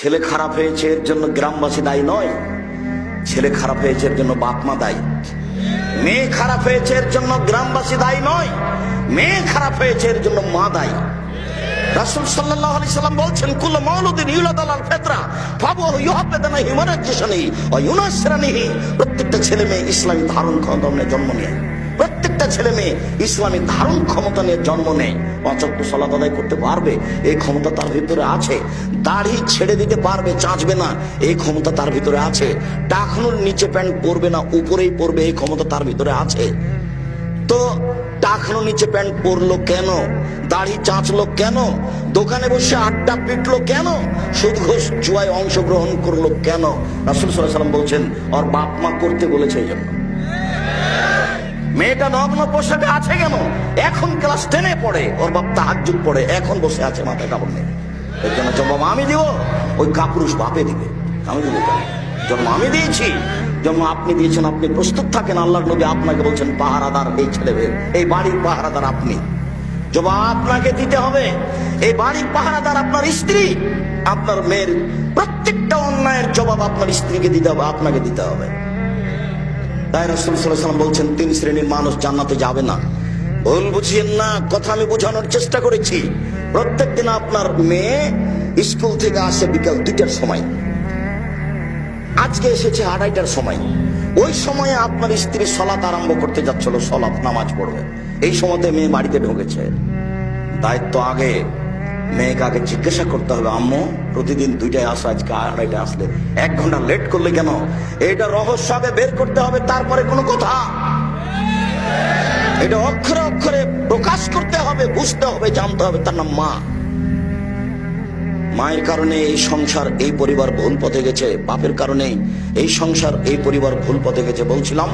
ছেলে খারাপ হয়েছে এর জন্য গ্রামবাসী দায়ী নয়, ছেলে খারাপ হয়েছে এর জন্য বাপ মা দায়ী। মেয়ে খারাপ হয়েছে এর জন্য গ্রামবাসী দায়ী নয়, মেয়ে খারাপ হয়েছে এর জন্য মা দায়ী। রাসূল সাল্লাল্লাহু আলাইহি সাল্লাম বলছেন, কুল্লু মাউলুদিন ইউলাদু আলাল ফিতরা ফাহুয়া ইউহাব্বাদু হিমানাজ্জিসানি ওয়া ইউনাসরানিহি। প্রত্যেকটা ছেলে মেয়ে ইসলামী ধারণ ক্ষমতা নিয়ে জন্ম নেয়, প্রত্যেকটা ছেলে মেয়ে ইসলামী ধারণ ক্ষমতা নিয়ে জন্ম নেয়। ৫ ওয়াক্ত সালাত আদায় করতে পারবে, এই ক্ষমতা তার ভিতরে আছে। দাড়ি ছেড়ে দিতে পারবে, চাঁচবে না, এই ক্ষমতা তার ভিতরে আছে। টাকনুর নিচে প্যান্ট পরবে না, উপরেই পরবে, এই ক্ষমতা তার ভিতরে আছে। তো টাকনো নিচে প্যান্ট পরলো কেন? দাড়ি চাঁচলো কেন? দোকানে বসে আড্ডা পিটলো কেন? সুদ ঘুষ জুয়ায় অংশগ্রহণ করলো কেন? রাসূল সাল্লাল্লাহু আলাইহি সাল্লাম বলছেন, ওর বাপ মা করতে বলেছে এই জন্য। মেয়েটা নগ্ন পোশাকে আছে কেন? এখন ক্লাস 10-এ পড়ে, ওর বাপ তাহাজ্জুদ পড়ে, এখন বসে আছে মাথায় কাপড় নেই। এর জন্য জন্ম আমি দিব, ওই কাপুরুষ বাপে দিবে, আমি দিব কেন? জন্ম আমি দিয়েছি, জন্ম আপনি দিয়েছেন, আপনি প্রস্তুত থাকেন। আল্লাহর নবী আপনাকে বলছেন পাহারাদার এই ছেলেদের, এই বাড়ির পাহারাদার আপনি, জবাব আপনাকে দিতে হবে। এই বাড়ির পাহারাদার আপনার স্ত্রী, আপনার মেয়ের প্রত্যেকটা অন্যায়ের জবাব আপনার স্ত্রীকে দিতে হবে, আপনাকে দিতে হবে। তাই রাসূল সাল্লাল্লাহু আলাইহি ওয়াসাল্লাম বলছেন 3 শ্রেণীর মানুষ জান্নাতে যাবে না। ভুল বুঝিয়েন না, কথা আমি বোঝানোর চেষ্টা করেছি। প্রত্যেকদিন আপনার মেয়ে স্কুল থেকে আসে বিকাল 2টার সময়, আজকে এসেছে 2:30টার সময়। ওই সময়ে আপনার স্ত্রী সালাত আরম্ভ করতে যাচ্ছিল, সালাত নামাজ পড়বে, এই সময়তে মেয়ে বাড়িতে ঢুকেছে। দায়িত্ব আগে, মেয়েকে আগে জিজ্ঞাসা করতে হবে, আম্মু প্রতিদিন 2টায় আসো, আজকে 2:30টায় আসলে 1 ঘন্টা লেট করলে কেন? এটা রহস্য আগে বের করতে হবে, তারপরে কোনো কথা। এটা অক্ষরে অক্ষরে প্রকাশ করতে হবে, বুঝতে হবে, জানতে হবে। তার নাম মা। মায়ের কারণে এই সংসার, এই পরিবার ভুল পথে গেছে, বাপের কারণে এই সংসার, এই পরিবার ভুল পথে গেছে। বলছিলাম